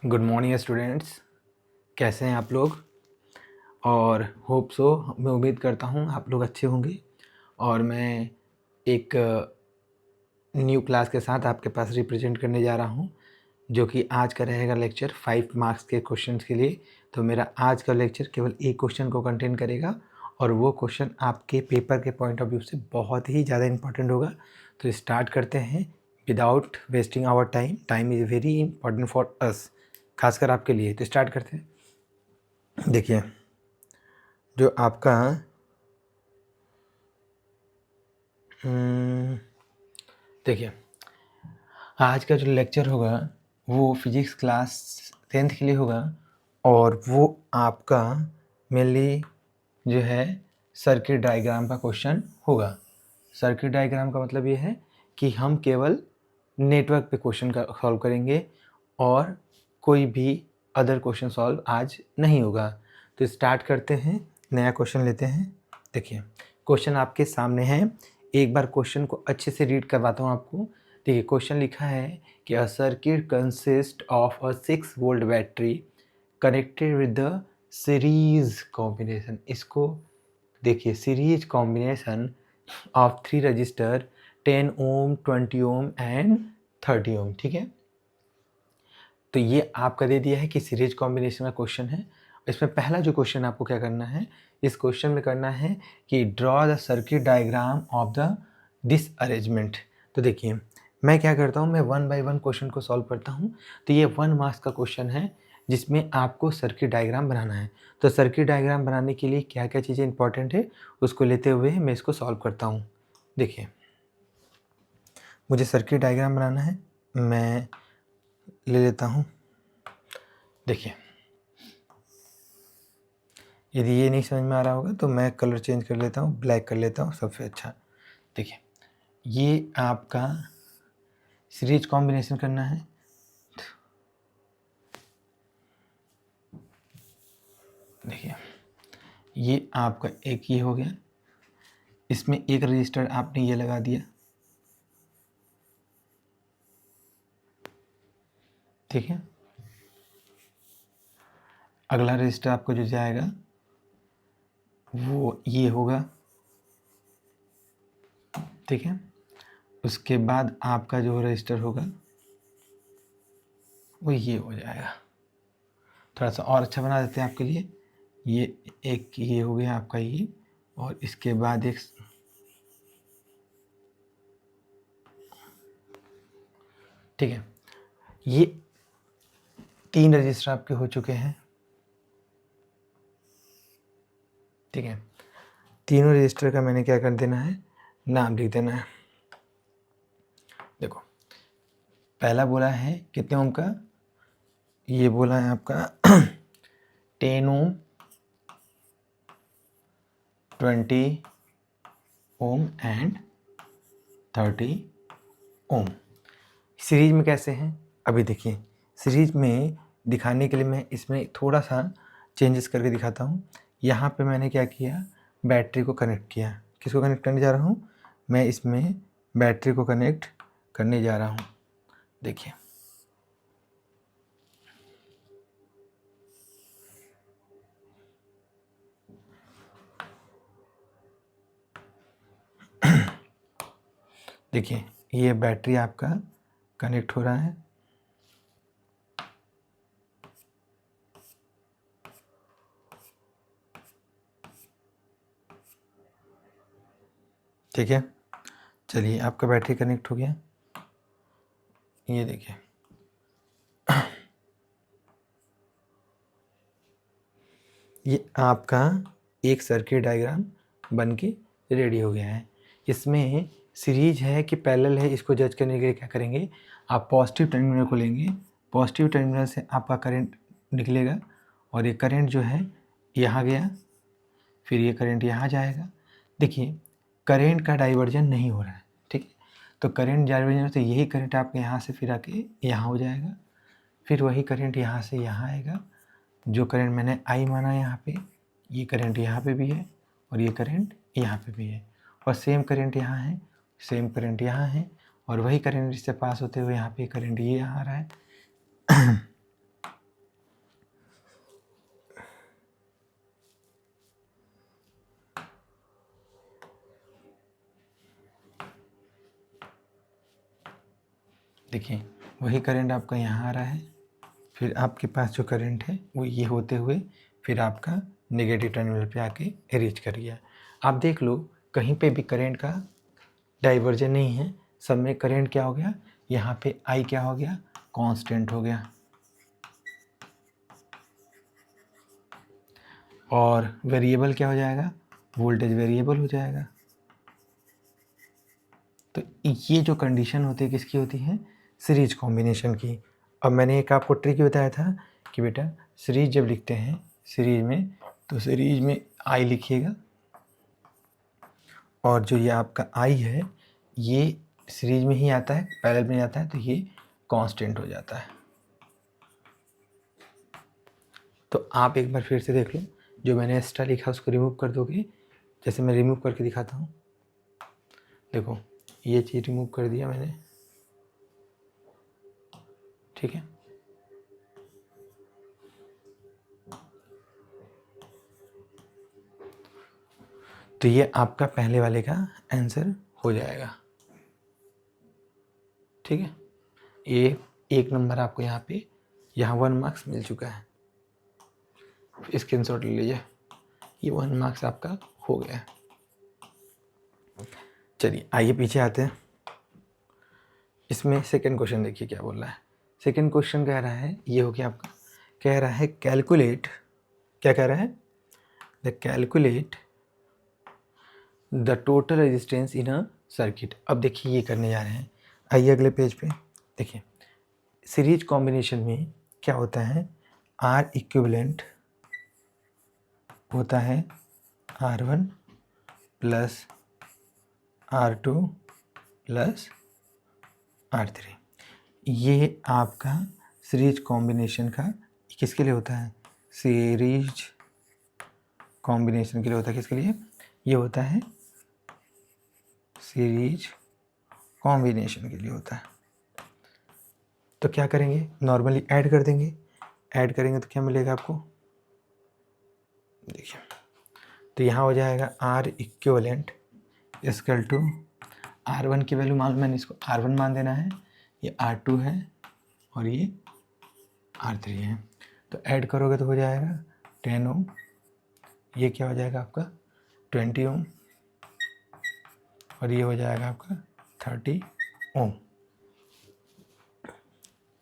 Good morning students, कैसे हैं आप लोग। और होप सो, मैं उम्मीद करता हूं आप लोग अच्छे होंगे। और मैं एक न्यू क्लास के साथ आपके पास रिप्रेजेंट करने जा रहा हूं, जो कि आज का रहेगा लेक्चर 5 मार्क्स के क्वेश्चंस के लिए। तो मेरा आज का लेक्चर केवल एक क्वेश्चन को कंटेन करेगा और वो क्वेश्चन आपके पेपर के पॉइंट ऑफ व्यू से बहुत ही ज़्यादा इंपॉर्टेंट होगा। तो स्टार्ट करते हैं without wasting our time. Time is very important for us, खासकर आपके लिए। तो स्टार्ट करते हैं। देखिए, जो आपका देखिए आज का जो लेक्चर होगा वो फिजिक्स क्लास 10th के लिए होगा। और वो आपका मेनली जो है सर्किट डायग्राम का क्वेश्चन होगा। सर्किट डायग्राम का मतलब ये है कि हम केवल नेटवर्क पे क्वेश्चन का सॉल्व करेंगे और कोई भी अदर क्वेश्चन सॉल्व आज नहीं होगा। तो स्टार्ट करते हैं, नया क्वेश्चन लेते हैं। देखिए, क्वेश्चन आपके सामने है। एक बार क्वेश्चन को अच्छे से रीड करवाता हूँ आपको। देखिए, क्वेश्चन लिखा है कि a circuit consist of a 6 volt battery connected with the series combination. इसको देखिए, series combination of 3 resistor 10 ohm, 20 ohm and 30 ohm. ठीक है, तो ये आपका दे दिया है कि सीरीज कॉम्बिनेशन का क्वेश्चन है। इसमें पहला जो क्वेश्चन आपको क्या करना है, इस क्वेश्चन में करना है कि draw the circuit diagram of the this arrangement. तो देखिए, मैं क्या करता हूँ, मैं 1 बाय 1 क्वेश्चन को सॉल्व करता हूँ। तो ये 1 मार्क्स का क्वेश्चन है जिसमें आपको सर्किट डायग्राम बनाना है। तो सर्किट डायग्राम बनाने के लिए क्या क्या चीज़ें इंपॉर्टेंट है उसको लेते हुए मैं इसको सॉल्व करता हूँ। देखिए, मुझे सर्किट डायग्राम बनाना है, मैं ले लेता हूँ। देखिए, यदि ये नहीं समझ में आ रहा होगा तो मैं कलर चेंज कर लेता हूँ, ब्लैक कर लेता हूँ, सबसे अच्छा। देखिए, ये आपका सीरीज कॉम्बिनेशन करना है। देखिए, ये आपका एक ये हो गया, इसमें एक रजिस्टर आपने ये लगा दिया। ठीक है, अगला रजिस्टर आपको जो जाएगा वो ये होगा। ठीक है, उसके बाद आपका जो रजिस्टर होगा वो ये हो जाएगा। थोड़ा सा और अच्छा बना देते हैं आपके लिए। ये एक ये हो गया आपका ये, और इसके बाद एक, ठीक है, ये 3 रजिस्टर आपके हो चुके हैं। ठीक है, तीनों रजिस्टर का मैंने क्या कर देना है, नाम लिख देना है। देखो, पहला बोला है कितने ओम का, ये बोला है आपका 10 ohm, 20 ohm and 30 Om. Series में कैसे हैं, अभी देखिए। सीरीज में दिखाने के लिए मैं इसमें थोड़ा सा चेंजेस करके दिखाता हूँ। यहाँ पे मैंने क्या किया, बैटरी को कनेक्ट किया। किसको कनेक्ट करने जा रहा हूँ, मैं इसमें बैटरी को कनेक्ट करने जा रहा हूँ। देखिए, देखिए, ये बैटरी आपका कनेक्ट हो रहा है। ठीक है, चलिए, आपका बैटरी कनेक्ट हो गया। ये देखिए, ये आपका एक सर्किट डायग्राम बन के रेडी हो गया है। इसमें सीरीज है कि पैरेलल है, इसको जज करने के लिए क्या करेंगे, आप पॉजिटिव टर्मिनल को लेंगे। पॉजिटिव टर्मिनल से आपका करंट निकलेगा और ये करंट जो है यहाँ गया, फिर ये करंट यहाँ जाएगा। देखिए, करंट का डाइवर्जन नहीं हो रहा है। ठीक है, तो करंट डाइवर्जन से यही करंट आपके यहाँ से फिर आके यहाँ हो जाएगा, फिर वही करंट यहाँ से यहाँ आएगा। जो करंट मैंने आई माना यहाँ पे, ये करंट यहाँ पे भी है और ये करंट यहाँ पे भी है, और सेम करंट यहाँ है, सेम करंट यहाँ है, और वही करंट इससे पास होते हुए यहाँ पे करंट ये यहाँ आ रहा है। देखिए वही करंट आपका यहाँ आ रहा है, फिर आपके पास जो करंट है वो ये होते हुए फिर आपका नेगेटिव टर्मिनल पे आके रीच कर गया। आप देख लो कहीं पे भी करंट का डाइवर्जन नहीं है, सब में करंट क्या हो गया, यहाँ पे आई क्या हो गया, कांस्टेंट हो गया। और वेरिएबल क्या हो जाएगा, वोल्टेज वेरिएबल हो जाएगा। तो ये जो कंडीशन होती है किसकी होती है, सीरीज कॉम्बिनेशन की। अब मैंने एक आपको ट्रिक बताया था कि बेटा सीरीज जब लिखते हैं सीरीज में, तो सीरीज में आई लिखिएगा और जो ये आपका आई है ये सीरीज में ही आता है, पैरेलल में आता है, तो ये कांस्टेंट हो जाता है। तो आप एक बार फिर से देख लो, जो मैंने एक्स्ट्रा लिखा उसको रिमूव कर दोगे। जैसे मैं रिमूव करके दिखाता हूँ, देखो ये चीज़ रिमूव कर दिया मैंने, ठीक है। तो ये आपका पहले वाले का आंसर हो जाएगा, ठीक है। ये 1 नंबर आपको यहाँ पे, यहाँ 1 मार्क्स मिल चुका है, स्क्रीनशॉट ले लीजिए, ये 1 मार्क्स आपका हो गया है। चलिए आइए पीछे आते हैं। इसमें सेकंड क्वेश्चन देखिए क्या बोल रहा है। सेकंड क्वेश्चन कह रहा है, ये हो गया आपका, कह रहा है कैलकुलेट, क्या कह रहा है, the calculate the total resistance in a circuit. अब देखिए ये करने जा रहे हैं, आइए अगले पेज पे देखिए। सीरीज कॉम्बिनेशन में क्या होता है, आर इक्विवेलेंट होता है R1 plus R2 plus R3। ये आपका सीरीज कॉम्बिनेशन का किसके लिए होता है, सीरीज कॉम्बिनेशन के लिए होता है, किसके लिए, ये होता है सीरीज कॉम्बिनेशन के लिए होता है। तो क्या करेंगे, नॉर्मली ऐड कर देंगे, ऐड करेंगे तो क्या मिलेगा आपको, देखिए तो यहाँ हो जाएगा R equivalent equal to R1 की वैल्यू मान, मैंने इसको R1 मान देना है, ये R2 है और ये R3 है। तो ऐड करोगे तो हो जाएगा 10 ओम, ये क्या हो जाएगा आपका 20 ओम और ये हो जाएगा आपका 30 ओम।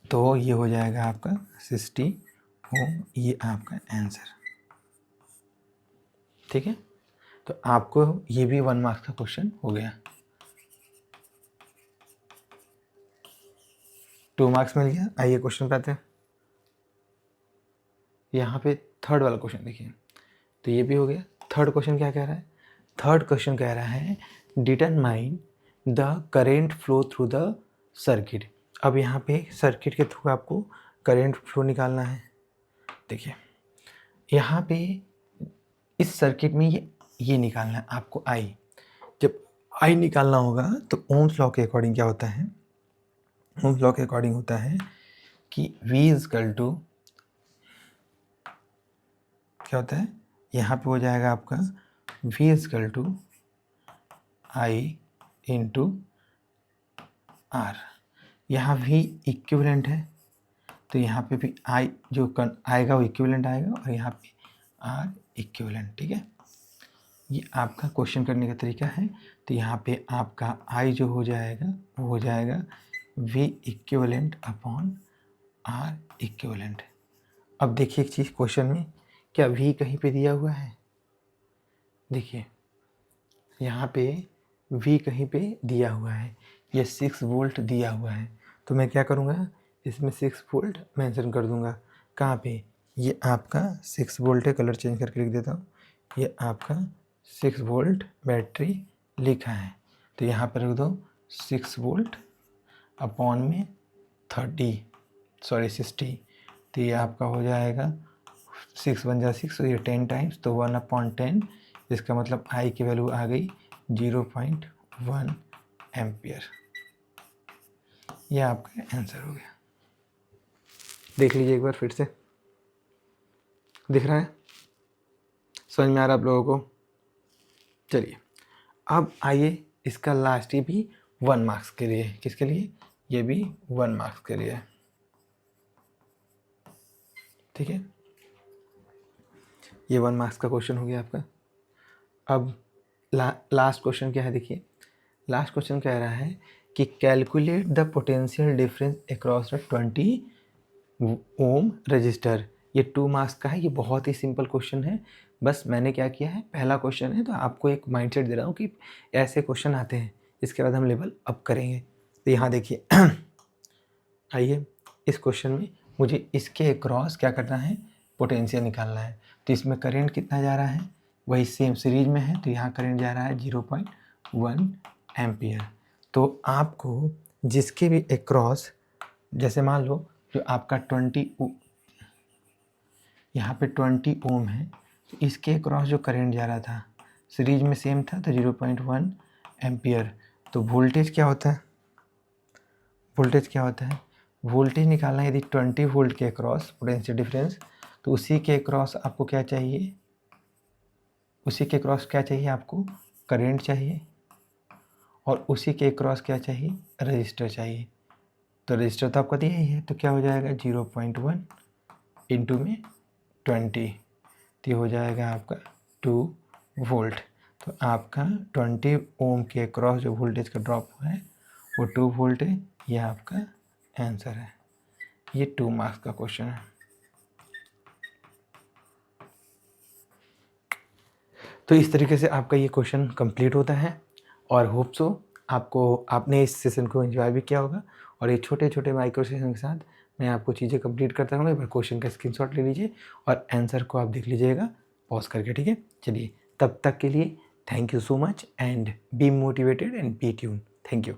तो ये हो जाएगा आपका 60 ओम, ये आपका आंसर, ठीक है। तो आपको ये भी 1 मार्क्स का क्वेश्चन हो गया, 2 मार्क्स मिल गया। आइए क्वेश्चन पे आते हैं। यहाँ पे थर्ड वाला क्वेश्चन देखिए, तो ये भी हो गया। थर्ड क्वेश्चन क्या कह रहा है, थर्ड क्वेश्चन कह रहा है determine the current flow through the circuit. अब यहाँ पे सर्किट के थ्रू आपको करेंट फ्लो निकालना है। देखिए यहाँ पे इस सर्किट में ये निकालना है आपको आई। जब आई निकालना होगा तो ओम्स लॉ के अकॉर्डिंग क्या होता है, ओम्स लॉ के अकॉर्डिंग होता है कि V इक्वल टू क्या होता है, यहाँ पे हो जाएगा आपका V equal to I into R. यहाँ V इक्विवेलेंट है तो यहाँ पे भी आई जो आएगा वो इक्विवेलेंट आएगा और यहाँ पे आर इक्विवेलेंट, ठीक है। ये आपका क्वेश्चन करने का तरीका है। तो यहाँ पे आपका आई जो हो जाएगा वो हो जाएगा V equivalent upon R equivalent. अब देखिए एक चीज़ क्वेश्चन में, क्या V कहीं पे दिया हुआ है, देखिए यहाँ पे V कहीं पे दिया हुआ है, ये 6 वोल्ट दिया हुआ है। तो मैं क्या करूँगा, इसमें 6 वोल्ट मेंशन कर दूँगा। कहाँ पे, ये आपका 6 वोल्ट है, कलर चेंज करके लिख देता हूँ, ये आपका 6 वोल्ट बैटरी लिखा है। तो यहाँ पर रख दो 6 वोल्ट अपॉन में 60। तो ये आपका हो जाएगा 6 × 6, तो ये 10 टाइम्स, तो 1/10, इसका मतलब आई की वैल्यू आ गई 0.1 एम्पियर। यह आपका आंसर हो गया। देख लीजिए एक बार फिर से, दिख रहा है, समझ में आ रहा है आप लोगों को। चलिए अब आइए इसका लास्ट, ये भी 1 मार्क्स के लिए, किसके लिए, ये भी 1 मार्क्स के लिए है। ठीक है, ये 1 मार्क्स का क्वेश्चन हो गया आपका। अब लास्ट क्वेश्चन क्या है, देखिए लास्ट क्वेश्चन कह रहा है कि calculate the potential difference across the 20 ohm resistor. ये 2 मार्क्स का है, ये बहुत ही सिंपल क्वेश्चन है। बस मैंने क्या किया है, पहला क्वेश्चन है तो आपको एक माइंडसेट दे रहा हूँ कि ऐसे क्वेश्चन आते हैं, इसके बाद हम लेवल अप करेंगे। तो यहाँ देखिए आइए, इस क्वेश्चन में मुझे इसके अक्रॉस क्या करना है, पोटेंशियल निकालना है। तो इसमें करंट कितना जा रहा है, वही सेम सीरीज में है, तो यहाँ करंट जा रहा है 0.1 एम्पियर। तो आपको जिसके भी अक्रॉस, जैसे मान लो जो आपका 20 यहाँ पे 20 ओम है, तो इसके अक्रॉस जो करंट जा रहा था सीरीज में सेम था, तो 0.1 एम्पियर। तो वोल्टेज क्या होता है, वोल्टेज क्या होता है, वोल्टेज निकालना है यदि 20 वोल्ट के अक्रॉस पोटेंशियल डिफरेंस, तो उसी के अक्रॉस आपको क्या चाहिए, उसी के अक्रॉस क्या चाहिए आपको, करंट चाहिए, और उसी के अक्रॉस क्या चाहिए, रजिस्टर चाहिए। तो रजिस्टर तो आपका दिया ही है, तो क्या हो जाएगा 0.1 इंटू में 20, तो ये हो जाएगा आपका 2 वोल्ट। तो आपका 20 ओम के अक्रॉस जो वोल्टेज का ड्रॉप हुआ है वो 2 वोल्ट है, ये आपका आंसर है। ये 2 मार्क्स का क्वेश्चन है। तो इस तरीके से आपका ये क्वेश्चन कंप्लीट होता है, और होप सो आपने इस सेशन को एंजॉय भी किया होगा। और ये छोटे छोटे माइक्रो सेशन के साथ मैं आपको चीज़ें कंप्लीट करता रहूँगा। एक बार क्वेश्चन का स्क्रीनशॉट ले लीजिए और आंसर को आप देख लीजिएगा पॉज करके, ठीक है। चलिए, तब तक के लिए thank you so much and be motivated and be tune. Thank you.